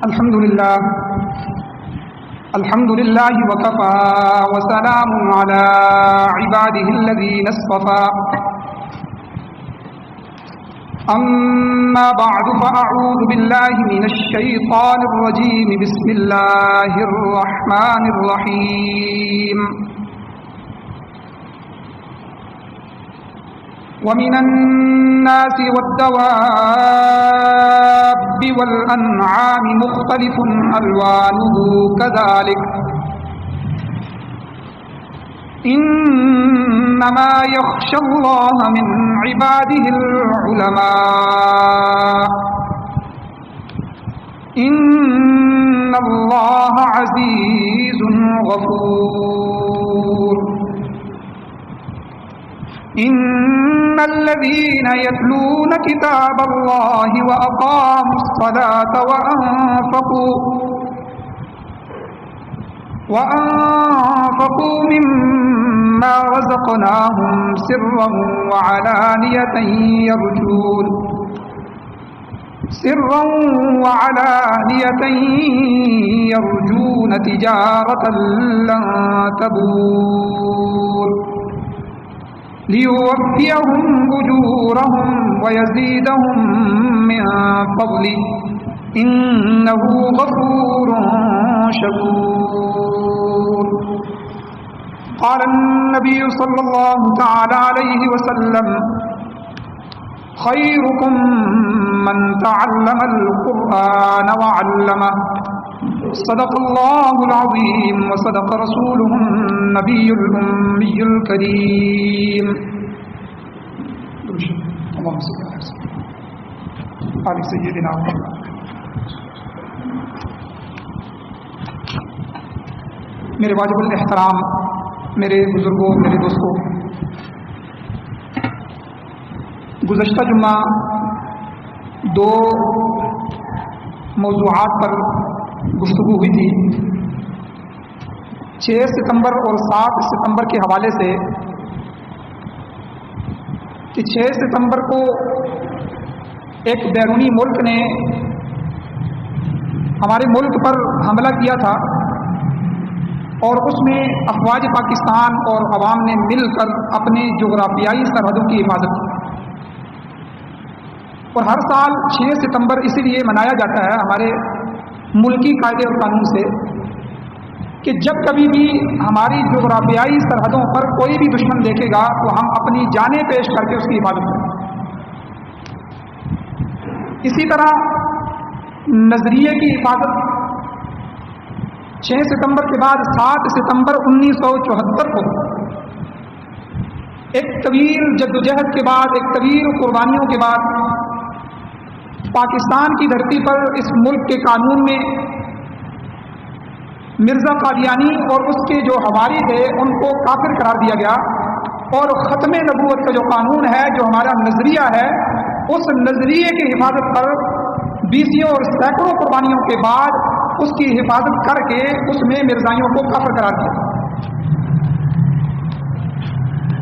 الحمد لله وكفى وسلام على عباده الذين اصطفى أما بعد فأعوذ بالله من الشيطان الرجيم بسم الله الرحمن الرحيم ومن الناس والدواب والأنعام مختلف ألوانه كذلك إنما يخشى الله من عباده العلماء إن الله عزيز غفور إن الذين يتلون كتاب الله وأقاموا الصلاة وأنفقوا مما رزقناهم سرا وعلانية يرجون تجارة لن تبور ليوفيهم أجورهم ويزيدهم من فضله إنه غفور شكور. قال النبي صلى الله تعالى عليه وسلم خيركم من تعلم القرآن وعلمه صدق الله العظيم وصدق رسوله النبي الأمي الكريم. اللهم صل على سيدنا محمد. میرے واجب الاحترام میرے بزرگوں، میرے دوستوں، گزشتہ جمعہ دو موضوعات پر گفتگو ہوئی تھی. 6 ستمبر اور 7 ستمبر کے حوالے سے کہ 6 ستمبر کو ایک بیرونی ملک نے ہمارے ملک پر حملہ کیا تھا اور اس میں افواج پاکستان اور عوام نے مل کر اپنی جغرافیائی سرحدوں کی حفاظت کی. اور ہر سال 6 ستمبر اسی لیے منایا جاتا ہے ہمارے ملکی قاعدے اور قانون سے کہ جب کبھی بھی ہماری جغرافیائی سرحدوں پر کوئی بھی دشمن دیکھے گا تو ہم اپنی جانیں پیش کر کے اس کی حفاظت کریں. اسی طرح نظریے کی حفاظت 6 ستمبر کے بعد 7 ستمبر 1974 کو ایک طویل جدوجہد کے بعد، ایک طویل قربانیوں کے بعد پاکستان کی دھرتی پر اس ملک کے قانون میں مرزا قادیانی اور اس کے جو حواری تھے ان کو کافر قرار دیا گیا اور ختم نبوت کا جو قانون ہے، جو ہمارا نظریہ ہے، اس نظریے کی حفاظت پر 20 اور سینکڑوں قربانیوں کے بعد اس کی حفاظت کر کے اس میں مرزائیوں کو کافر قرار دیا.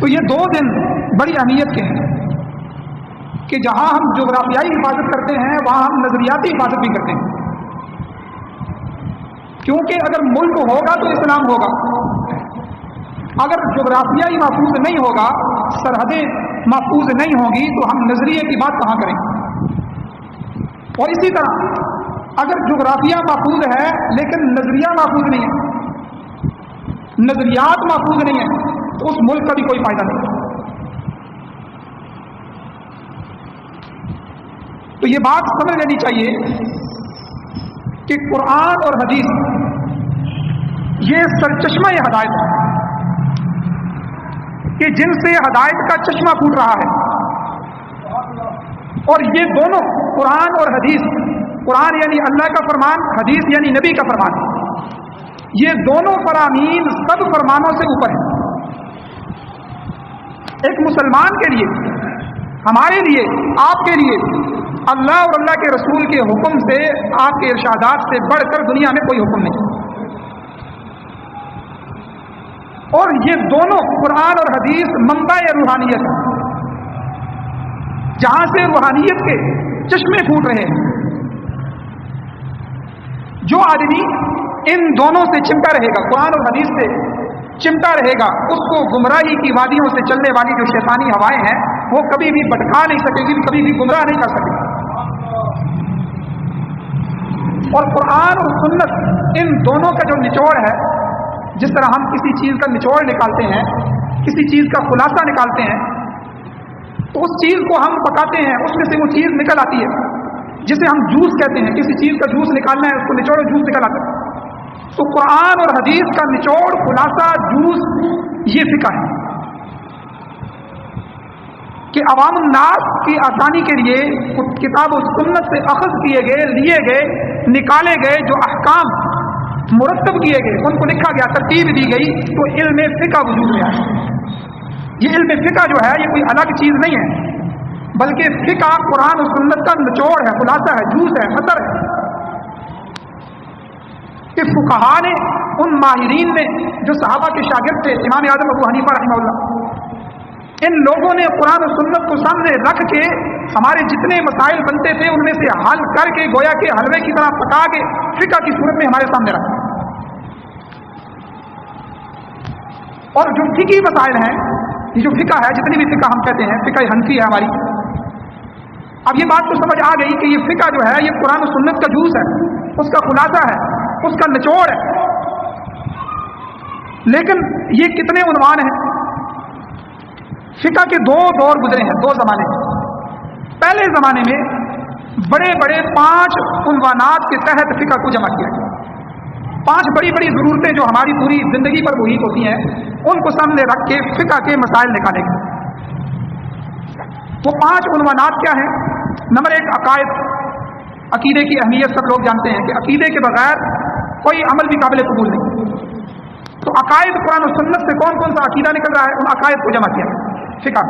تو یہ 2 دن بڑی اہمیت کے ہیں کہ جہاں ہم جغرافیائی حفاظت کرتے ہیں وہاں ہم نظریاتی حفاظت بھی کرتے ہیں، کیونکہ اگر ملک ہوگا تو اسلام ہوگا. اگر جغرافیائی محفوظ نہیں ہوگا، سرحدیں محفوظ نہیں ہوں گی تو ہم نظریے کی بات کہاں کریں. اور اسی طرح اگر جغرافیہ محفوظ ہے لیکن نظریہ محفوظ نہیں ہے، نظریات محفوظ نہیں ہے، تو اس ملک کا بھی کوئی فائدہ نہیں. تو یہ بات سمجھ لینی چاہیے کہ قرآن اور حدیث یہ سرچشمہ ہدایت ہے کہ جن سے ہدایت کا چشمہ پھوٹ رہا ہے. اور یہ دونوں قرآن اور حدیث، قرآن یعنی اللہ کا فرمان، حدیث یعنی نبی کا فرمان، یہ دونوں فرامین سب فرمانوں سے اوپر ہیں. ایک مسلمان کے لیے، ہمارے لیے، آپ کے لیے اللہ اور اللہ کے رسول کے حکم سے، آپ کے ارشادات سے بڑھ کر دنیا میں کوئی حکم نہیں. اور یہ دونوں قرآن اور حدیث منبع روحانیت ہے، جہاں سے روحانیت کے چشمے پھوٹ رہے ہیں. جو آدمی ان دونوں سے چمٹا رہے گا، قرآن اور حدیث سے چمٹا رہے گا، اس کو گمراہی کی وادیوں سے چلنے والی جو شیطانی ہوائیں ہیں وہ کبھی بھی بھٹکا نہیں سکے گی، کبھی بھی گمراہ نہیں کر سکے گی۔ اور قرآن اور سنت ان دونوں کا جو نچوڑ ہے، جس طرح ہم کسی چیز کا نچوڑ نکالتے ہیں، کسی چیز کا خلاصہ نکالتے ہیں، تو اس چیز کو ہم پکاتے ہیں، اس میں سے وہ چیز نکل آتی ہے جسے ہم جوس کہتے ہیں۔ کسی چیز کا جوس نکالنا ہے، اس کو نچوڑ جوس نکل آتا ہے۔ تو قرآن اور حدیث کا نچوڑ، خلاصہ، جوس یہ فقہ ہے کہ عوام الناس کی آسانی کے لیے کتاب و سنت سے اخذ کیے گئے، لیے گئے، نکالے گئے جو احکام مرتب کیے گئے، ان کو لکھا گیا، ترتیب دی گئی، تو علم فقہ وجود میں آیا۔ یہ علم فقہ جو ہے یہ کوئی الگ چیز نہیں ہے، بلکہ فقہ قرآن و سنت کا نچوڑ ہے، خلاصہ ہے، جوس ہے، مطر ہے۔ کہ فقہا نے، ان ماہرین نے جو صحابہ کے شاگرد تھے، امام اعظم ابو حنیفہ رحمہ اللہ، ان لوگوں نے قرآن و سنت کو سامنے رکھ کے ہمارے جتنے مسائل بنتے تھے ان میں سے حل کر کے، گویا کہ حلوے کی طرح پکا کے فقہ کی صورت میں ہمارے سامنے رکھا۔ اور جو فقہی مسائل ہیں، یہ جو فقہ ہے، جتنی بھی فقہ ہم کہتے ہیں، فقہ حنفی ہے ہماری، اب یہ بات تو سمجھ آ گئی کہ یہ فقہ جو ہے یہ قرآن و سنت کا جوس ہے، اس کا خلاصہ ہے، اس کا نچوڑ ہے۔ لیکن یہ کتنے عنوان ہیں؟ فقہ کے دو دور گزرے ہیں، دو زمانے ہیں۔ پہلے زمانے میں بڑے بڑے 5 عنوانات کے تحت فقہ کو جمع کیا گیا۔ 5 بڑی بڑی ضرورتیں جو ہماری پوری زندگی پر محیط ہوتی ہیں، ان کو سامنے رکھ کے فقہ کے مسائل نکالے گئے۔ وہ 5 عنوانات کیا ہیں؟ نمبر 1، عقائد۔ عقیدے کی اہمیت سب لوگ جانتے ہیں کہ عقیدے کے بغیر کوئی عمل بھی قابل قبول نہیں۔ تو عقائد، قرآن و سنت سے کون کون سا عقیدہ نکل رہا ہے، ان عقائد کو جمع کیا فقہ۔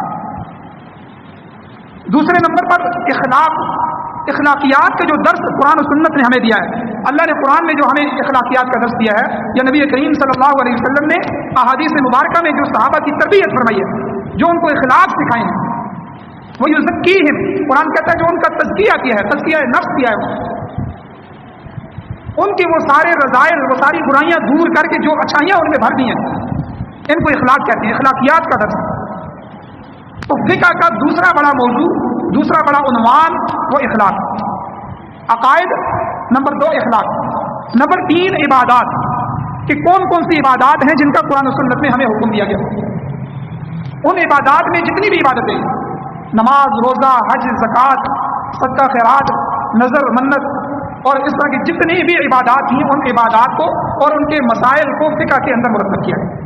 دوسرے نمبر پر اخلاق، اخلاقیات کا جو درس قرآن و سنت نے ہمیں دیا ہے۔ اللہ نے قرآن میں جو ہمیں اخلاقیات کا درس دیا ہے، یا نبی کریم صلی اللہ علیہ وسلم نے احادیث مبارکہ میں جو صحابہ کی تربیت فرمائی ہے، جو ان کو اخلاق سکھائے ہیں، وہ یزکیہم، قرآن کہتا ہے جو ان کا تزکیہ کیا ہے، تزکیہ نفس کیا ہے، ان کے وہ سارے رذائل، وہ ساری برائیاں دور کر کے جو اچھائیاں ان میں بھر دی ہیں، ان کو اخلاق کہتے ہیں، اخلاقیات کا درس۔ تو فقہ کا دوسرا بڑا موضوع، دوسرا بڑا عنوان وہ اخلاق، عقائد، نمبر 2 اخلاق، نمبر 3 عبادات، کہ کون کون سی عبادات ہیں جن کا قرآن و سنت میں ہمیں حکم دیا گیا۔ ان عبادات میں جتنی بھی عبادتیں، نماز، روزہ، حج، زکوٰۃ، صدقہ، خیرات، نذر، منت اور اس طرح کی جتنی بھی عبادات ہیں، ان عبادات کو اور ان کے مسائل کو فقہ کے اندر مرتب کیا گیا۔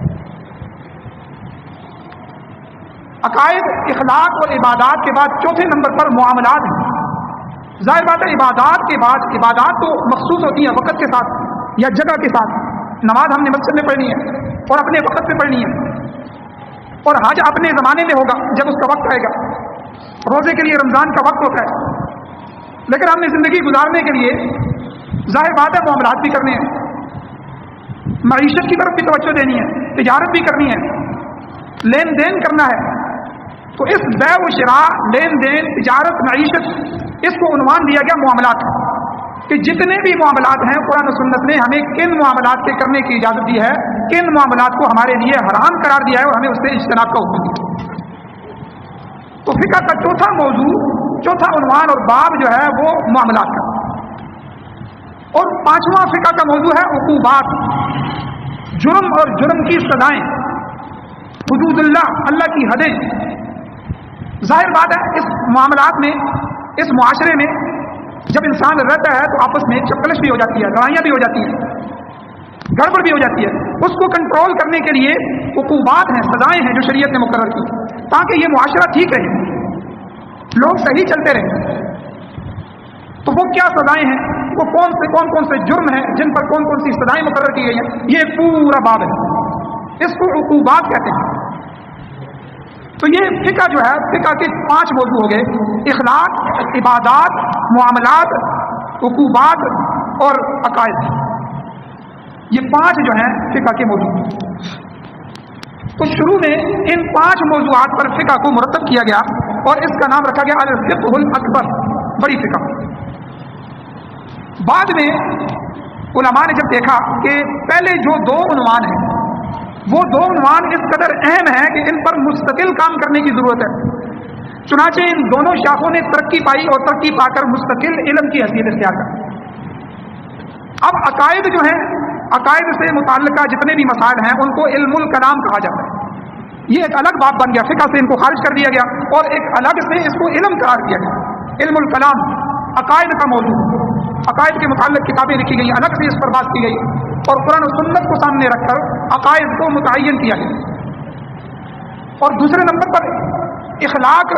عقائد، اخلاق اور عبادات کے بعد چوتھے نمبر پر معاملات ہیں۔ ظاہر بات ہے عبادات کے بعد، عبادات تو مخصوص ہوتی ہیں وقت کے ساتھ یا جگہ کے ساتھ۔ نماز ہم نے مسجد میں پڑھنی ہے اور اپنے وقت پہ پڑھنی ہے، اور حج اپنے زمانے میں ہوگا جب اس کا وقت آئے گا۔ روزے کے لیے رمضان کا وقت ہوتا ہے، لیکن ہم نے زندگی گزارنے کے لیے ظاہر بات ہے معاملات بھی کرنے ہیں، معیشت کی طرف بھی توجہ دینی ہے، تجارت بھی کرنی ہے، لین دین کرنا ہے۔ تو اس بیع و شراء، لین دین، تجارت، معیشت، اس کو عنوان دیا گیا معاملات، کہ جتنے بھی معاملات ہیں قرآن و سنت نے ہمیں کن معاملات کے کرنے کی اجازت دی ہے، کن معاملات کو ہمارے لیے حرام قرار دیا ہے اور ہمیں اس سے اجتناب کا حکم دیا۔ تو فقہ کا چوتھا موضوع، چوتھا عنوان اور باب جو ہے وہ معاملات کا۔ اور 5واں فقہ کا موضوع ہے عقوبات، جرم اور جرم کی سزائیں، حدود اللہ، اللہ کی حدیں۔ ظاہر بات ہے اس معاملات میں، اس معاشرے میں جب انسان رہتا ہے تو آپس میں چپکلش بھی ہو جاتی ہے، لڑائیاں بھی ہو جاتی ہیں، گڑبڑ بھی ہو جاتی ہے۔ اس کو کنٹرول کرنے کے لیے عقوبات ہیں، سزائیں ہیں جو شریعت نے مقرر کی، تاکہ یہ معاشرہ ٹھیک رہے، لوگ صحیح چلتے رہیں۔ تو وہ کیا سزائیں ہیں، وہ کون سے جرم ہیں جن پر کون کون سی سزائیں مقرر کی گئی ہیں، یہ ایک پورا باب ہے، اس کو عقوبات کہتے ہیں۔ تو یہ فقہ جو ہے، فقہ کے 5 موضوع ہو گئے: اخلاق، عبادات، معاملات، عقوبات اور عقائد۔ یہ 5 جو ہیں فقہ کے موضوع۔ تو شروع میں ان 5 موضوعات پر فقہ کو مرتب کیا گیا اور اس کا نام رکھا گیا الفقہ الاکبر، بڑی فقہ۔ بعد میں علماء نے جب دیکھا کہ پہلے جو دو عنوان ہیں وہ دو عنوان اس قدر اہم ہیں کہ ان پر مستقل کام کرنے کی ضرورت ہے، چنانچہ ان دونوں شاخوں نے ترقی پائی اور ترقی پا کر مستقل علم کی حیثیت اختیار کر۔ اب عقائد جو ہیں، عقائد سے متعلقہ جتنے بھی مسائل ہیں ان کو علم الکلام کہا جاتا ہے۔ یہ ایک الگ باب بن گیا، فقہ سے ان کو خارج کر دیا گیا اور ایک الگ سے اس کو علم قرار دیا گیا۔ علم الکلام عقائد کا موضوع، عقائد کے متعلق کتابیں لکھی گئی، الگ سے اس پر بات کی گئی اور قرآن و سنت کو سامنے رکھ کر عقائد کو متعین کیا گیا۔ اور دوسرے نمبر پر اخلاق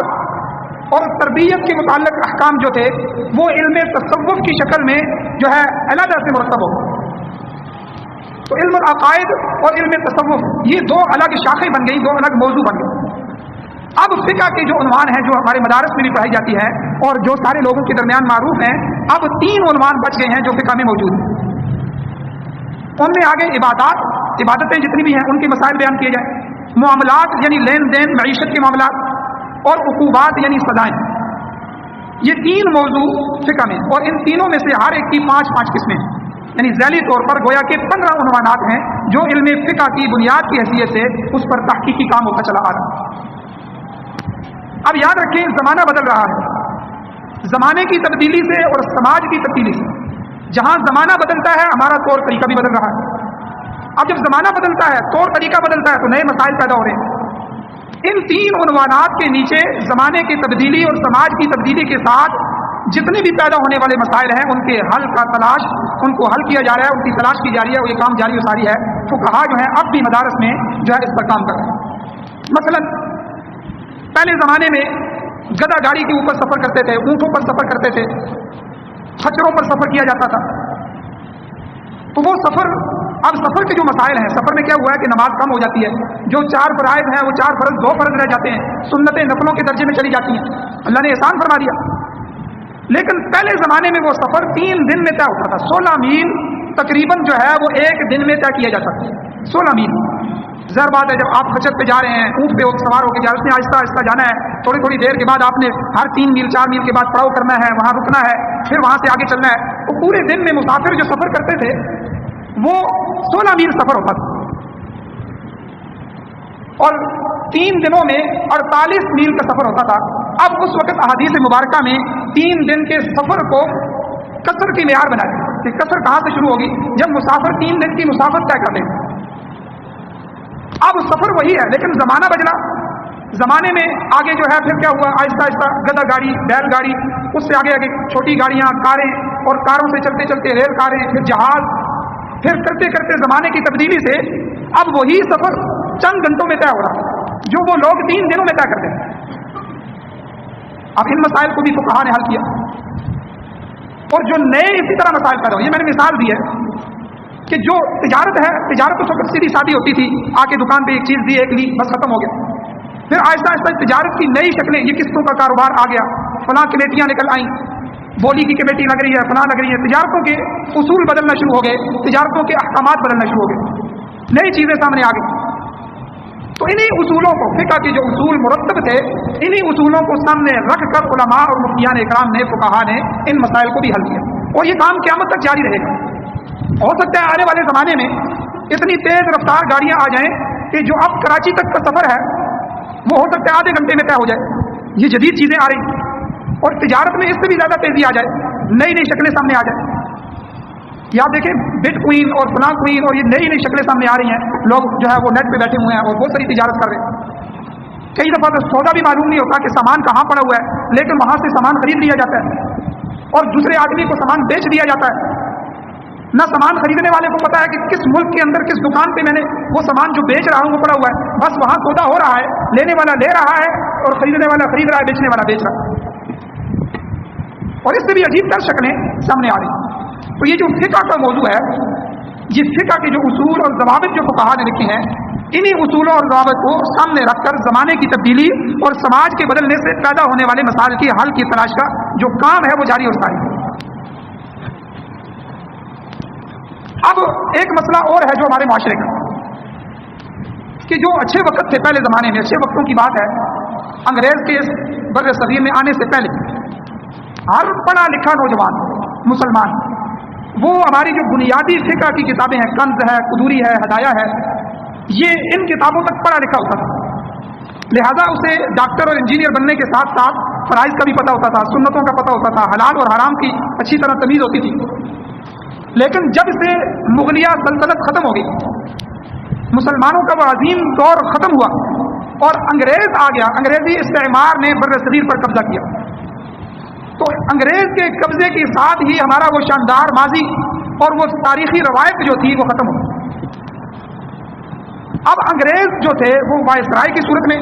اور تربیت کے متعلق احکام جو تھے وہ علم تصوف کی شکل میں جو ہے علیحدہ سے مرتب ہو۔ تو علم العقائد اور علم تصوف یہ دو الگ شاخیں بن گئی، دو الگ موضوع بن گئے۔ اب فقہ کے جو عنوان ہیں جو ہمارے مدارس میں بھی پڑھائی جاتی ہے اور جو سارے لوگوں کے درمیان معروف ہیں، اب 3 عنوان بچ گئے ہیں جو فقہ میں موجود ہیں۔ ان میں آگے عبادتیں جتنی بھی ہیں ان کے مسائل بیان کیے جائیں، معاملات یعنی لین دین معیشت کے معاملات، اور عقوبات یعنی سزائیں۔ یہ 3 موضوع فقہ میں، اور ان تینوں میں سے ہر ایک کی 5 قسمیں ہیں، یعنی ذیلی طور پر گویا کہ 15 عنوانات ہیں جو علم فقہ کی بنیاد کی حیثیت سے اس پر تحقیقی کام ہوتا چلا آ رہا ہے۔ اب یاد رکھیں زمانہ بدل رہا ہے، زمانے کی تبدیلی سے اور سماج کی تبدیلی سے جہاں زمانہ بدلتا ہے ہمارا طور طریقہ بھی بدل رہا ہے۔ اب جب زمانہ بدلتا ہے، طور طریقہ بدلتا ہے تو نئے مسائل پیدا ہو رہے ہیں۔ ان 3 عنوانات کے نیچے زمانے کی تبدیلی اور سماج کی تبدیلی کے ساتھ جتنے بھی پیدا ہونے والے مسائل ہیں ان کے حل کا تلاش، ان کو حل کیا جا رہا ہے، ان کی تلاش کی جا رہی ہے، اور یہ کام جاری و ساری ہے۔ فقہا جو ہے اب بھی مدارس میں جو ہے اس پر کام کر رہے ہیں۔ مثلا پہلے زمانے میں گدھا گاڑی کے اوپر سفر کرتے تھے، اونٹوں پر سفر کرتے تھے، خچروں پر سفر کیا جاتا تھا۔ تو وہ اب سفر کے جو مسائل ہیں، سفر میں کیا ہوا ہے کہ نماز کم ہو جاتی ہے، جو 4 فرائض ہیں وہ 4 فرض 2 فرض رہ جاتے ہیں، سنتیں نفلوں کے درجے میں چلی جاتی ہیں، اللہ نے احسان فرما دیا۔ لیکن پہلے زمانے میں وہ سفر 3 دن میں طے ہوتا تھا، 16 میل تقریباً جو ہے وہ 1 دن میں طے کیا جا سکتا ہے، 16 میل۔ ظاہر بات ہے جب آپ خچر پہ جا رہے ہیں، اونٹ پہ سوار ہو کے جا رہے ہیں، آہستہ آہستہ جانا ہے، تھوڑی دیر کے بعد آپ نے ہر 3 میل 4 میل کے بعد پڑاؤ کرنا ہے، وہاں رکنا ہے، پھر وہاں سے آگے چلنا ہے۔ تو پورے دن میں مسافر جو سفر کرتے تھے وہ 16 میل سفر ہوتا تھا، اور 3 دنوں میں 48 میل کا سفر ہوتا تھا۔ اب اس وقت احادیث مبارکہ میں 3 دن کے سفر کو قصر کی معیار بنایا کہ قصر کہاں سے شروع ہوگی، جب مسافر 3 دن کی مسافت طے کر لیں۔ اب سفر وہی ہے لیکن زمانہ بدلا۔ زمانے میں آگے جو ہے پھر کیا ہوا، آہستہ آہستہ گدا گاڑی، بیل گاڑی، اس سے آگے چھوٹی گاڑیاں، کاریں، اور کاروں سے چلتے چلتے ریل کاریں، پھر جہاز، پھر کرتے کرتے زمانے کی تبدیلی سے اب وہی سفر چند گھنٹوں میں طے ہو رہا ہے جو وہ لوگ 3 دنوں میں طے کرتے ہیں۔ اب ان مسائل کو بھی فقہا نے حل کیا، اور جو نئے اسی طرح مسائل پیدا ہوئے۔ یہ میں نے مثال دی ہے کہ جو تجارت ہے، تجارت اس وقت سیدھی سادی ہوتی تھی، آ کے دکان پہ ایک چیز دی، ایک لی، بس ختم ہو گیا۔ پھر آہستہ آہستہ تجارت کی نئی شکلیں، یہ قسطوں کا کاروبار آ گیا، فلاں کمیٹیاں نکل آئیں، بولی کی کمیٹی لگ رہی ہے، فلاں لگ رہی ہے، تجارتوں کے اصول بدلنا شروع ہو گئے، تجارتوں کے احکامات بدلنا شروع ہو گئے، نئی چیزیں سامنے آ گئی۔ تو انہی اصولوں کو، فقہ کے جو اصول مرتب تھے، انہی اصولوں کو سامنے رکھ کر علماء اور مفتیان اکرام نے، فقہا نے ان مسائل کو بھی حل کیا، اور یہ کام قیامت تک جاری رہے گا۔ ہو سکتا ہے آنے والے زمانے میں اتنی تیز رفتار گاڑیاں آ جائیں کہ جو اب کراچی تک کا سفر ہے وہ ہو سکتا ہے آدھے گھنٹے میں طے ہو جائے۔ یہ جدید چیزیں آ رہی ہیں، اور تجارت میں اس سے بھی زیادہ تیزی آ جائے، نئی نئی شکلیں سامنے آ جائیں۔ یا دیکھیں بٹ کوئن اور فلاں کوئن، اور یہ نئی نئی شکلیں سامنے آ رہی ہیں، لوگ جو ہے وہ نیٹ پہ بیٹھے ہوئے ہیں اور بہت ساری تجارت کر رہے ہیں۔ کئی دفعہ تو سودا بھی معلوم نہیں ہوتا کہ سامان کہاں پڑا ہوا ہے، لیکن وہاں سے سامان خرید لیا جاتا ہے اور دوسرے آدمی کو سامان بیچ دیا جاتا ہے۔ نہ سامان خریدنے والے کو پتا ہے کہ کس ملک کے اندر کس دکان پہ میں نے وہ سامان جو بیچ رہا ہوں وہ پڑا ہوا ہے، بس وہاں سودا ہو رہا ہے، لینے والا لے رہا ہے اور خریدنے والا خرید رہا ہے، بیچنے والا بیچ رہا ہے، اور اس سے بھی عجیب تر شکلیں سامنے آ رہی ہیں۔ تو یہ جو فقہ کا موضوع ہے، یہ فقہ کے جو اصول اور ضوابط جو فقہا نے لکھے ہیں، انہی اصولوں اور ضوابط کو سامنے رکھ کر زمانے کی تبدیلی اور سماج کے بدلنے سے پیدا ہونے والے مسائل کی حل کی تلاش کا جو کام ہے وہ جاری اور ساری ہے۔ اب ایک مسئلہ اور ہے جو ہمارے معاشرے کا، کہ جو اچھے وقت تھے پہلے زمانے میں، اچھے وقتوں کی بات ہے، انگریز کے بر صغیر میں آنے سے پہلے ہر پڑھا لکھا نوجوان مسلمان وہ ہماری جو بنیادی فقہ کی کتابیں ہیں، کنز ہے، قدوری ہے، ہدایہ ہے، یہ ان کتابوں تک پڑھا لکھا ہوتا تھا، لہذا اسے ڈاکٹر اور انجینئر بننے کے ساتھ ساتھ فرائض کا بھی پتہ ہوتا تھا، سنتوں کا پتہ ہوتا تھا، حلال اور حرام کی اچھی طرح تمیز ہوتی تھی۔ لیکن جب سے مغلیہ سلطنت ختم ہو گئی، مسلمانوں کا وہ عظیم دور ختم ہوا اور انگریز آ گیا، انگریزی استعمار نے بر صغیر پر قبضہ کیا، تو انگریز کے قبضے کے ساتھ ہی ہمارا وہ شاندار ماضی اور وہ تاریخی روایت جو تھی وہ ختم ہو گئی۔ اب انگریز جو تھے وہ وائسرائے کی صورت میں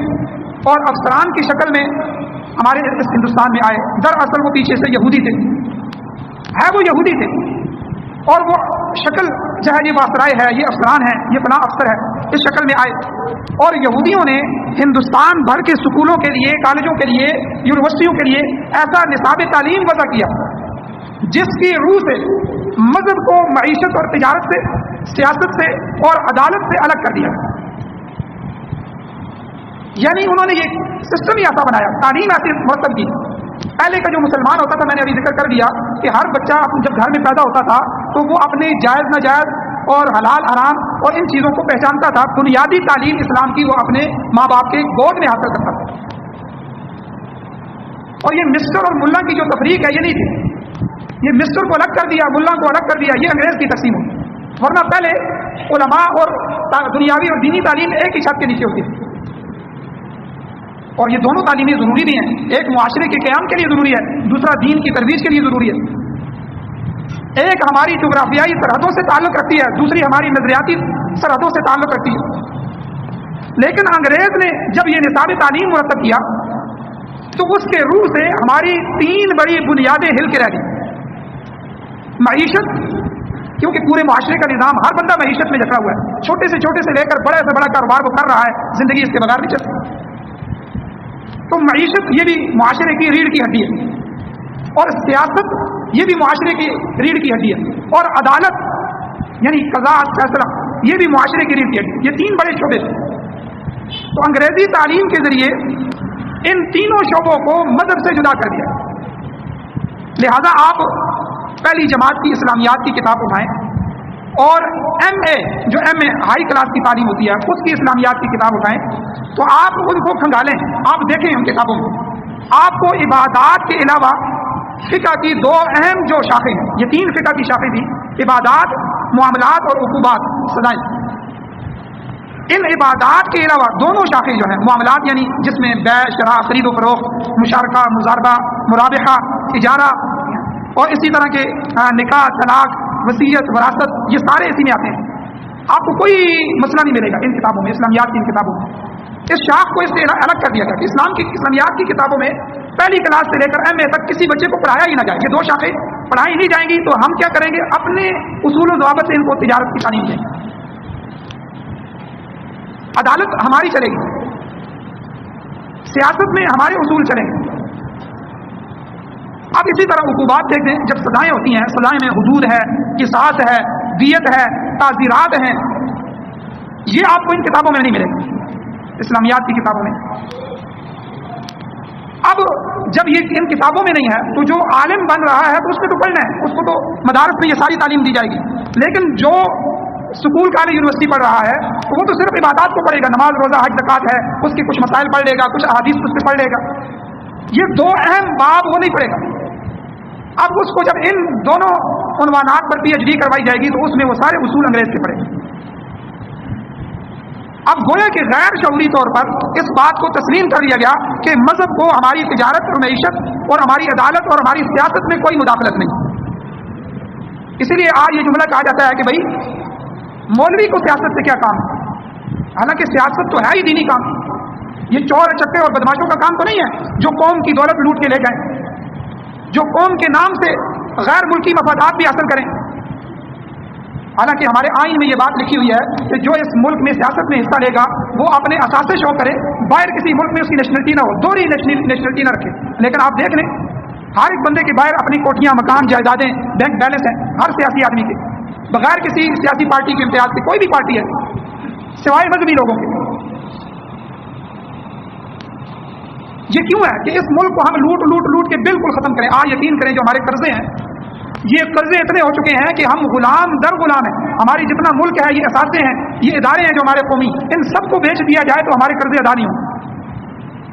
اور افسران کی شکل میں ہمارے اس ہندوستان میں آئے، دراصل وہ پیچھے سے یہودی تھے، وہ یہودی تھے، اور وہ شکل جو ہے یہ وائسرائے ہے، یہ افسران ہے، یہ فلاں افسر ہے، اس شکل میں آئے، اور یہودیوں نے ہندوستان بھر کے سکولوں کے لیے، کالجوں کے لیے، یونیورسٹیوں کے لیے ایسا نصاب تعلیم وضع کیا جس کی روح سے مذہب کو معیشت اور تجارت سے، سیاست سے اور عدالت سے الگ کر دیا، یعنی انہوں نے یہ سسٹم ہی ایسا بنایا، تعلیم ایسی مرتب کی۔ پہلے کا جو مسلمان ہوتا تھا، میں نے ابھی ذکر کر دیا کہ ہر بچہ جب گھر میں پیدا ہوتا تھا تو وہ اپنے جائز ناجائز اور حلال حرام اور ان چیزوں کو پہچانتا تھا، بنیادی تعلیم اسلام کی وہ اپنے ماں باپ کے گود میں حاصل کرتا تھا، اور یہ مسٹر اور ملا کی جو تفریق ہے یہ نہیں تھی، یہ مسٹر کو الگ کر دیا، ملا کو الگ کر دیا، یہ انگریز کی تقسیم ہوئی، ورنہ پہلے علماء اور دنیاوی اور دینی تعلیم ایک ہی چھت کے نیچے ہوتی تھی، اور یہ دونوں تعلیمیں ضروری بھی ہیں، ایک معاشرے کے قیام کے لیے ضروری ہے، دوسرا دین کی ترویج کے لیے ضروری ہے، ایک ہماری جغرافیائی سرحدوں سے تعلق رکھتی ہے، دوسری ہماری نظریاتی سرحدوں سے تعلق رکھتی ہے۔ لیکن انگریز نے جب یہ نصاب تعلیم مرتب کیا تو اس کے روح سے ہماری تین بڑی بنیادیں ہل کے رہ گئی۔ معیشت، کیونکہ پورے معاشرے کا نظام، ہر بندہ معیشت میں جکڑا ہوا ہے، چھوٹے سے لے کر بڑے سے بڑا کاروبار وہ کر رہا ہے، زندگی اس کے بغیر نہیں چلتی، تو معیشت یہ بھی معاشرے کی ریڑھ کی ہڈی ہے، اور سیاست یہ بھی معاشرے کی ریڑھ کی ہڈی ہے، اور عدالت یعنی قضاء فیصلہ یہ بھی معاشرے کی ریڑھ کی ہڈی، یہ تین بڑے شعبے تھے۔ تو انگریزی تعلیم کے ذریعے ان تینوں شعبوں کو مذہب سے جدا کر دیا، لہذا آپ پہلی جماعت کی اسلامیات کی کتاب اٹھائیں اور MA جو MA ہائی کلاس کی تعلیم ہوتی ہے اس کی اسلامیات کی کتاب اٹھائیں تو آپ ان کو کھنگالیں، آپ دیکھیں ان کتابوں میں آپ کو عبادات کے علاوہ فقہ کی دو اہم جو شاخیں ہیں، یہ تین فقہ کی شاخیں تھیں، عبادات، معاملات اور عقوبات، سزائیں، ان عبادات کے علاوہ دونوں شاخیں جو ہیں، معاملات یعنی جس میں بیع شراء، خرید و فروخت، مشارکہ، مضاربہ، مرابحہ، اجارہ، اور اسی طرح کے نکاح، طلاق، وصیت، وراثت، یہ سارے اسی میں آتے ہیں، آپ کو کوئی مسئلہ نہیں ملے گا ان کتابوں میں، اسلامیات کی ان کتابوں میں۔ اس شاخ کو اس سے الگ کر دیا گیا کہ اسلام کی اسلامیات کی کتابوں میں پہلی کلاس سے لے کر MA تک کسی بچے کو پڑھایا ہی نہ جائے، یہ دو شاخیں پڑھائی نہیں جائیں گی تو ہم کیا کریں گے، اپنے اصول و ضوابط سے ان کو تجارت کی تعلیم دیں گے۔ عدالت ہماری چلے گی، سیاست میں ہمارے اصول چلیں گے۔ اب اسی طرح عقوبات دیکھیں، جب سزائیں ہوتی ہیں، سزائیں میں حدود ہے، قصاص ہے، دیت ہے، تعزیرات ہیں، یہ آپ کو ان کتابوں میں نہیں ملے گا، اسلامیات کی کتابوں میں۔ اب جب یہ ان کتابوں میں نہیں ہے تو جو عالم بن رہا ہے تو اس میں تو پڑھنا ہے، اس کو تو مدارس میں یہ ساری تعلیم دی جائے گی، لیکن جو اسکول کالج یونیورسٹی پڑھ رہا ہے وہ تو صرف عبادات کو پڑھے گا، نماز، روزہ، حج، زکوٰۃ ہے، اس کے کچھ مسائل پڑھ لے گا، کچھ احادیث اس سے پڑھ لے گا، یہ دو اہم باب وہ نہیں پڑھے گا۔ اب اس کو جب ان دونوں عنوانات پر PhD کروائی جائے گی تو اس میں وہ سارے اصول انگریز کے پڑھے گا۔ اب گویا کہ غیر شعوری طور پر اس بات کو تسلیم کر دیا گیا کہ مذہب کو ہماری تجارت اور معیشت اور ہماری عدالت اور ہماری سیاست میں کوئی مداخلت نہیں۔ اسی لیے آج یہ جملہ کہا جاتا ہے کہ بھائی مولوی کو سیاست سے کیا کام ہے، حالانکہ سیاست تو ہے ہی دینی کام، یہ چور چکے اور بدماشوں کا کام تو نہیں ہے جو قوم کی دولت لوٹ کے لے جائیں، جو قوم کے نام سے غیر ملکی مفادات بھی حاصل کریں۔ حالانکہ ہمارے آئین میں یہ بات لکھی ہوئی ہے کہ جو اس ملک میں سیاست میں حصہ لے گا وہ اپنے اثاثے شو کرے، باہر کسی ملک میں اس کی نیشنلٹی نہ ہو، دوہری نیشنلٹی نہ رکھے۔ لیکن آپ دیکھ لیں ہر ایک بندے کے باہر اپنی کوٹیاں، مکان، جائیدادیں، بینک بیلنس ہیں، ہر سیاسی آدمی کے، بغیر کسی سیاسی پارٹی کے امتیاز کے، کوئی بھی پارٹی ہے سوائے مذہبی لوگوں کے۔ یہ کیوں ہے کہ اس ملک کو ہم لوٹ کے بالکل ختم کریں۔ یقین کریں جو ہمارے قرضے ہیں یہ قرضے اتنے ہو چکے ہیں کہ ہم غلام در غلام ہیں. ہماری جتنا ملک ہے، یہ اثاثے ہیں، یہ ادارے ہیں جو ہمارے قومی، ان سب کو بیچ دیا جائے تو ہمارے قرضے ادا نہیں ہوں.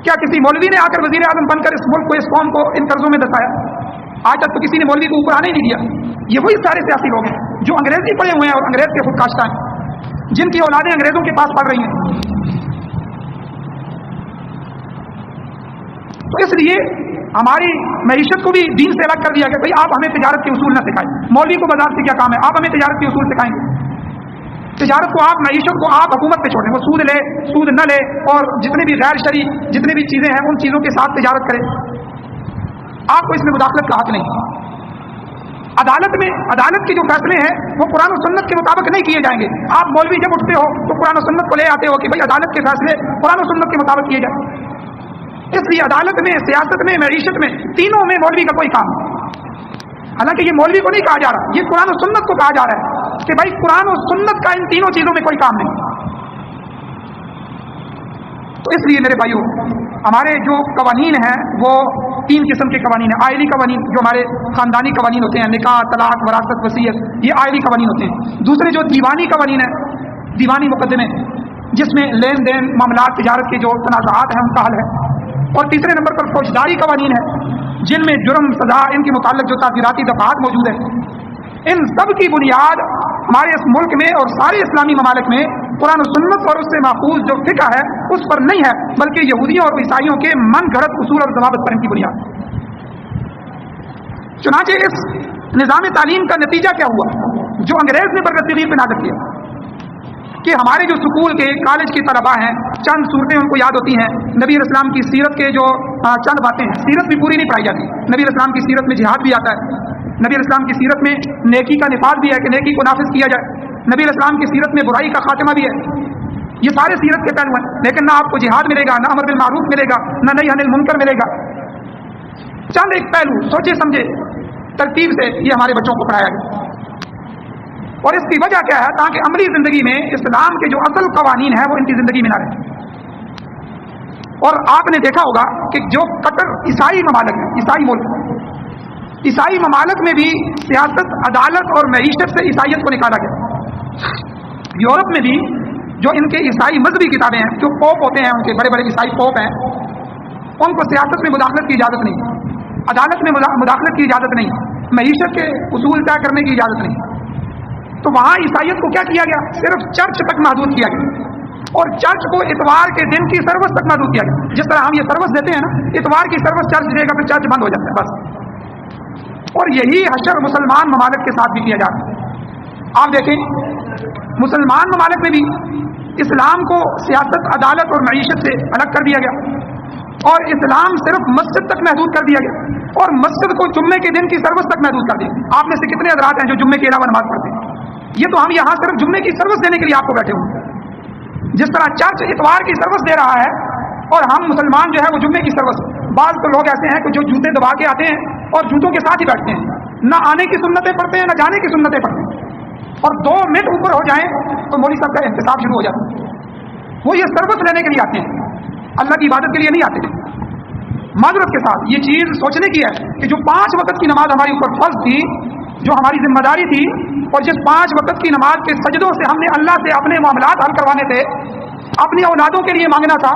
کیا کسی مولوی نے آ کر وزیر اعظم بن کر اس ملک کو، اس قوم کو ان قرضوں میں دسایا؟ آج تک تو کسی نے مولوی کو اوپر آنے نہیں دیا. یہ وہی سارے سیاسی لوگ ہیں جو انگریزی پڑھے ہوئے ہیں اور انگریز کے خود کاشتہ ہیں، جن کی اولادیں انگریزوں کے پاس پڑھ رہی ہیں. تو اس لیے ہماری معیشت کو بھی دین سے الگ کر دیا گیا. بھائی آپ ہمیں تجارت کے اصول نہ سکھائیں. مولوی کو بازار سے کیا کام ہے؟ آپ ہمیں تجارت کے اصول سکھائیں گے؟ تجارت کو آپ، معیشت کو آپ حکومت پہ چھوڑیں، وہ سود لے سود نہ لے، اور جتنے بھی غیر شرعی جتنے بھی چیزیں ہیں ان چیزوں کے ساتھ تجارت کرے. آپ کو اس میں مداخلت کا حق نہیں. عدالت کے جو فیصلے ہیں وہ قرآن و سنت کے مطابق نہیں کیے جائیں گے. آپ مولوی جب اٹھتے ہو تو قرآن و سنت کو لے آتے ہو کہ بھائی عدالت کے فیصلے قرآن و سنت کے مطابق کیے جائیں. اس لیے عدالت میں، سیاست میں، معیشت میں، تینوں میں مولوی کا کوئی کام نہیں. حالانکہ یہ مولوی کو نہیں کہا جا رہا، یہ قرآن و سنت کو کہا جا رہا ہے کہ بھائی قرآن و سنت کا ان تینوں چیزوں میں کوئی کام نہیں. تو اس لیے میرے بھائیوں، ہمارے جو قوانین ہیں وہ 3 قسم کے قوانین ہیں. آئلی قوانین جو ہمارے خاندانی قوانین ہوتے ہیں، نکاح، طلاق، وراثت، وصیت، یہ آئلی قوانین ہوتے ہیں. دوسرے جو دیوانی قوانین ہیں، دیوانی مقدمے جس میں لین دین، معاملات، تجارت کے جو تنازعات ہیں ان کا حل ہے. اور تیسرے نمبر پر فوجداری قوانین ہیں جن میں جرم، سزا، ان کے متعلق جو تعزیراتی دفعات موجود ہیں. ان سب کی بنیاد ہمارے اس ملک میں اور سارے اسلامی ممالک میں قرآن و سنت اور اس سے ماخوذ جو فقہ ہے اس پر نہیں ہے، بلکہ یہودیوں اور عیسائیوں کے من گھڑت اصول اور ضوابط پر ان کی بنیاد. چنانچہ اس نظام تعلیم کا نتیجہ کیا ہوا جو انگریز نے برگت صغیر پہ نافذ کیا کہ ہمارے جو سکول کے، کالج کے طلباء ہیں، چند صورتیں ان کو یاد ہوتی ہیں. نبی علیہ السلام کی سیرت کے جو چند باتیں ہیں، سیرت بھی پوری نہیں پڑھائی جاتی. نبی علیہ السلام کی سیرت میں جہاد بھی آتا ہے. نبی علیہ السلام کی سیرت میں نیکی کا نفاذ بھی ہے کہ نیکی کو نافذ کیا جائے. نبی علیہ السلام کی سیرت میں برائی کا خاتمہ بھی ہے. یہ سارے سیرت کے پہلو ہیں، لیکن نہ آپ کو جہاد ملے گا، نہ امر بالمعروف ملے گا، نہ نہی عن المنکر ملے گا. چند ایک پہلو سوچے سمجھے ترتیب سے یہ ہمارے بچوں کو پڑھایا گیا. اور اس کی وجہ کیا ہے؟ تاکہ عملی زندگی میں اسلام کے جو اصل قوانین ہیں وہ ان کی زندگی میں نہ رہیں. اور آپ نے دیکھا ہوگا کہ جو کٹر عیسائی ممالک ہیں، عیسائی ملک، عیسائی ممالک میں بھی سیاست، عدالت اور معیشت سے عیسائیت کو نکالا گیا. یورپ میں بھی جو ان کے عیسائی مذہبی کتابیں ہیں، جو پوپ ہوتے ہیں، ان کے بڑے بڑے عیسائی پوپ ہیں، ان کو سیاست میں مداخلت کی اجازت نہیں، عدالت میں مداخلت کی اجازت نہیں، معیشت کے اصول طے کرنے کی اجازت نہیں. تو وہاں عیسائیت کو کیا کیا گیا؟ صرف چرچ تک محدود کیا گیا، اور چرچ کو اتوار کے دن کی سروس تک محدود کیا گیا. جس طرح ہم یہ سروس دیتے ہیں نا، اتوار کی سروس چرچ دے گا، پھر چرچ بند ہو جاتا ہے بس. اور یہی حشر مسلمان ممالک کے ساتھ بھی کیا جاتا ہے. آپ دیکھیں مسلمان ممالک میں بھی اسلام کو سیاست، عدالت اور معیشت سے الگ کر دیا گیا، اور اسلام صرف مسجد تک محدود کر دیا گیا، اور مسجد کو جمعے کے دن کی سروس تک محدود کر دیا. آپ میں سے کتنے حضرات ہیں جو جمعے کے علاوہ نماز پڑھتے ہیں؟ یہ تو ہم یہاں صرف جمعے کی سروس دینے کے لیے آپ کو بیٹھے ہوئے. جس طرح چرچ اتوار کی سروس دے رہا ہے اور ہم مسلمان جو ہے وہ جمعے کی سروس. بعض تو لوگ ایسے ہیں کہ جو جوتے دبا کے آتے ہیں اور جوتوں کے ساتھ ہی بیٹھتے ہیں، نہ آنے کی سنتیں پڑھتے ہیں، نہ جانے کی سنتیں پڑھتے ہیں، اور 2 منٹ اوپر ہو جائیں تو مولوی صاحب کا احتساب شروع ہو جاتا ہے. وہ یہ سروس لینے کے لیے آتے ہیں، اللہ کی عبادت کے لیے نہیں آتے. معذرت کے ساتھ یہ چیز سوچنے کی ہے کہ جو 5 وقت کی نماز ہماری اوپر فرض تھی، جو ہماری ذمہ داری تھی، اور جس 5 وقت کی نماز کے سجدوں سے ہم نے اللہ سے اپنے معاملات حل کروانے تھے، اپنی اولادوں کے لیے مانگنا تھا،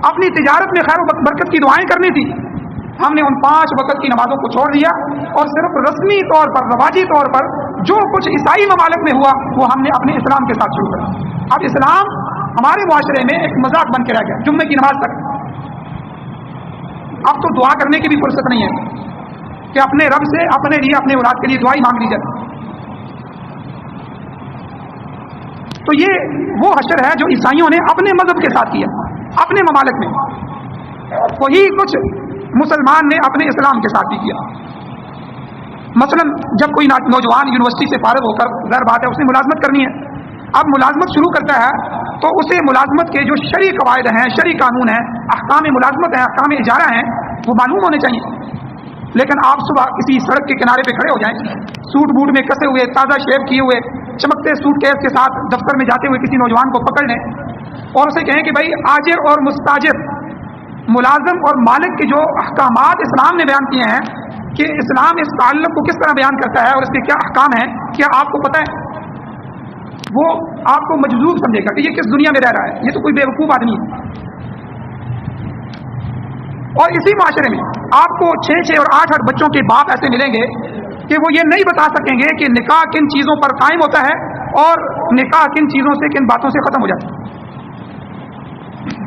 اپنی تجارت میں خیر و برکت کی دعائیں کرنی تھی، ہم نے ان 5 وقت کی نمازوں کو چھوڑ دیا اور صرف رسمی طور پر، رواجی طور پر جو کچھ عیسائی ممالک میں ہوا وہ ہم نے اپنے اسلام کے ساتھ شروع کیا. اب اسلام ہمارے معاشرے میں ایک مذاق بن کے رہ گیا جمعے کی نماز تک. اب تو دعا کرنے کی بھی فرصت نہیں ہے کہ اپنے رب سے اپنے لیے، اپنے اولاد کے لیے دعائی مانگ لی جائے. تو یہ وہ حشر ہے جو عیسائیوں نے اپنے مذہب کے ساتھ کیا اپنے ممالک میں، وہی کچھ مسلمان نے اپنے اسلام کے ساتھ بھی کیا. مثلا جب کوئی نوجوان یونیورسٹی سے فارغ ہو کر، ظاہر بات ہے اس نے ملازمت کرنی ہے، اب ملازمت شروع کرتا ہے تو اسے ملازمت کے جو شرعی قواعد ہیں، شرعی قانون ہیں، احکام ملازمت ہیں، احکام اجارہ ہیں، وہ معلوم ہونے چاہیے. لیکن آپ صبح کسی سڑک کے کنارے پہ کھڑے ہو جائیں، سوٹ بوٹ میں کسے ہوئے، تازہ شیو کیے ہوئے، چمکتے سوٹ کیس کے ساتھ دفتر میں جاتے ہوئے کسی نوجوان کو پکڑ لیں اور اسے کہیں کہ بھائی آجر اور مستاجر، ملازم اور مالک کے جو احکامات اسلام نے بیان کیے ہیں کہ اسلام اس تعلق کو کس طرح بیان کرتا ہے اور اس کے کیا احکام ہیں، کیا آپ کو پتہ ہے؟ وہ آپ کو مجذوب سمجھے گا کہ یہ کس دنیا میں رہ رہا ہے، یہ تو کوئی بیوقوف آدمی ہے۔ اور اسی معاشرے میں آپ کو 6 اور 8 بچوں کے باپ ایسے ملیں گے کہ وہ یہ نہیں بتا سکیں گے کہ نکاح کن چیزوں پر قائم ہوتا ہے اور نکاح کن چیزوں سے، کن باتوں سے ختم ہو جاتا ہے۔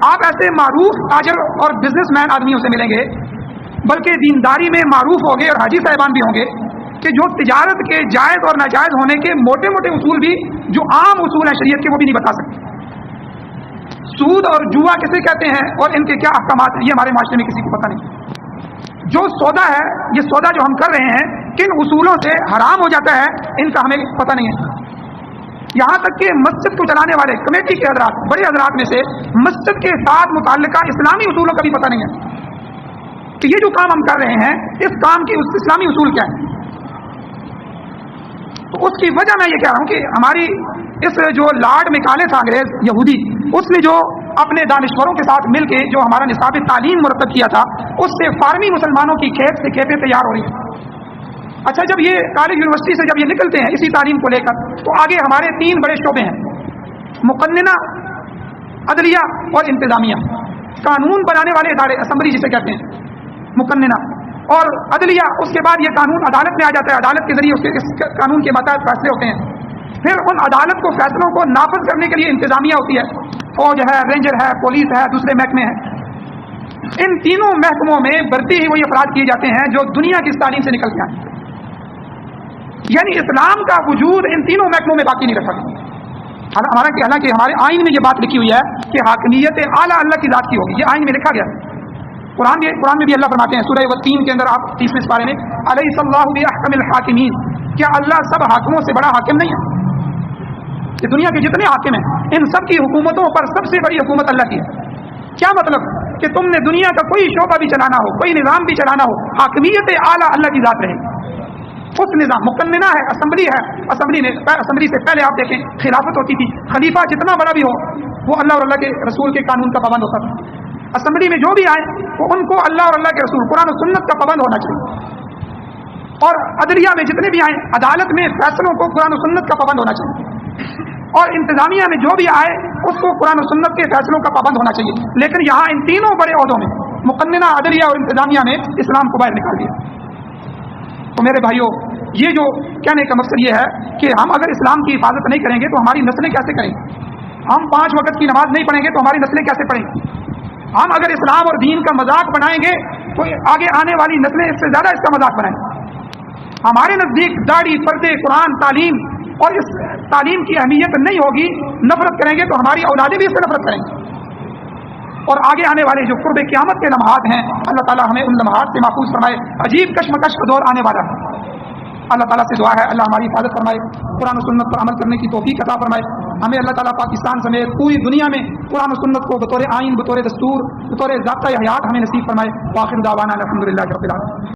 آپ ایسے معروف تاجر اور بزنس مین آدمیوں سے ملیں گے، بلکہ دینداری میں معروف ہوں گے اور حاجی صاحبان بھی ہوں گے، کہ جو تجارت کے جائز اور ناجائز ہونے کے موٹے موٹے اصول بھی، جو عام اصول ہیں شریعت کے، وہ بھی نہیں بتا سکتے۔ سود اور جوا کسے کہتے ہیں اور ان کے کیا احکامات ہیں، یہ ہمارے معاشرے میں کسی کو پتہ نہیں۔ جو سودا ہے، یہ سودا جو ہم کر رہے ہیں، کن اصولوں سے حرام ہو جاتا ہے، ان کا ہمیں پتہ نہیں ہے۔ یہاں تک کہ مسجد کو چلانے والے کمیٹی کے حضرات، بڑے حضرات میں سے مسجد کے ساتھ متعلقہ اسلامی اصولوں کا بھی پتہ نہیں ہے کہ یہ جو کام ہم کر رہے ہیں، اس کام کے اسلامی اصول کیا ہے۔ تو اس کی وجہ میں یہ کہہ رہا ہوں کہ ہماری اس جو لارڈ میکالے تھا انگریز یہودی، اس نے جو اپنے دانشوروں کے ساتھ مل کے جو ہمارا نصاب تعلیم مرتب کیا تھا، اس سے فارمی مسلمانوں کی کھیپ سے کھیپیں تیار ہو رہی ہیں۔ اچھا، جب یہ کالج یونیورسٹی سے جب یہ نکلتے ہیں اسی تعلیم کو لے کر، تو آگے ہمارے 3 بڑے شعبے ہیں: مقننہ، عدلیہ اور انتظامیہ۔ قانون بنانے والے ادارے، اسمبلی جسے کہتے ہیں، مقننہ اور عدلیہ۔ اس کے بعد یہ قانون عدالت میں آ جاتا ہے، عدالت کے ذریعے اس قانون کے ماتحت فیصلے ہوتے ہیں۔ پھر ان عدالت کو فیصلوں کو نافذ کرنے کے لیے انتظامیہ ہوتی ہے، فوج ہے، رینجر ہے، پولیس ہے، دوسرے محکمے ہیں۔ ان تینوں محکموں میں بھرتی ہی وہی افراد کیے جاتے ہیں جو دنیا کی اس تعلیم سے نکل کے آئے، یعنی اسلام کا وجود ان تینوں محکموں میں باقی نہیں رکھا گیا۔ حالانکہ ہمارے آئین میں یہ بات لکھی ہوئی ہے کہ حاکمیت اعلیٰ اللہ کی ذات کی ہوگی، یہ آئین میں لکھا گیا ہے۔ قرآن میں بھی اللہ فرماتے ہیں سورہ والتین کے اندر، آپ 30ویں پارے میں، الیس اللہ باحکم الحاکمین، کیا اللہ سب حاکموں سے بڑا حاکم نہیں ہے؟ کہ دنیا کے جتنے حاکم ہیں، ان سب کی حکومتوں پر سب سے بڑی حکومت اللہ کی ہے۔ کیا مطلب؟ کہ تم نے دنیا کا کوئی شعبہ بھی چلانا ہو، کوئی نظام بھی چلانا ہو، حاکمیت اعلیٰ اللہ کی ذات رہے گی۔ اس نظام مقننہ ہے، اسمبلی ہے، اسمبلی سے پہلے آپ دیکھیں خلافت ہوتی تھی، خلیفہ جتنا بڑا بھی ہو وہ اللہ اور اللہ کے رسول کے قانون کا پابند ہوتا تھا۔ اسمبلی میں جو بھی آئے تو ان کو اللہ اور اللہ کے رسول، قرآن و سنت کا پابند ہونا چاہیے۔ اور عدلیہ میں جتنے بھی آئے، عدالت میں فیصلوں کو قرآن و سنت کا پابند ہونا چاہیے۔ اور انتظامیہ میں جو بھی آئے اس کو قرآن و سنت کے فیصلوں کا پابند ہونا چاہیے۔ لیکن یہاں ان تینوں بڑے عہدوں میں، مقننہ، عدلیہ اور انتظامیہ میں، اسلام کو باہر نکال دیا۔ تو میرے بھائیوں، یہ جو کہنے کا مقصد یہ ہے کہ ہم اگر اسلام کی حفاظت نہیں کریں گے تو ہماری نسلیں کیسے کریں گے؟ ہم 5 وقت کی نماز نہیں پڑھیں گے تو ہماری نسلیں کیسے پڑھیں گی؟ ہم اگر اسلام اور دین کا مذاق بنائیں گے تو آگے آنے والی نسلیں اس سے زیادہ اس کا مذاق بنائیں گے۔ ہمارے نزدیک داڑھی، پردے، قرآن، تعلیم اور اس تعلیم کی اہمیت نہیں ہوگی، نفرت کریں گے تو ہماری اولادیں بھی اس سے نفرت کریں گی۔ اور آگے آنے والے جو قرب قیامت کے لمحات ہیں، اللہ تعالیٰ ہمیں ان لمحات سے محفوظ فرمائے۔ عجیب کشمکش کا دور آنے والا ہے، اللہ تعالیٰ سے دعا ہے اللہ ہماری حفاظت فرمائے، قرآن و سنت پر عمل کرنے کی توفیق عطا فرمائے۔ ہمیں اللہ تعالیٰ پاکستان سمیت پوری دنیا میں قرآن و سنت کو بطور آئین، بطور دستور، بطور ضابطۂ حیات ہمیں نصیب فرمائے۔ وآخر دعوانا الحمدللہ رب العالمین۔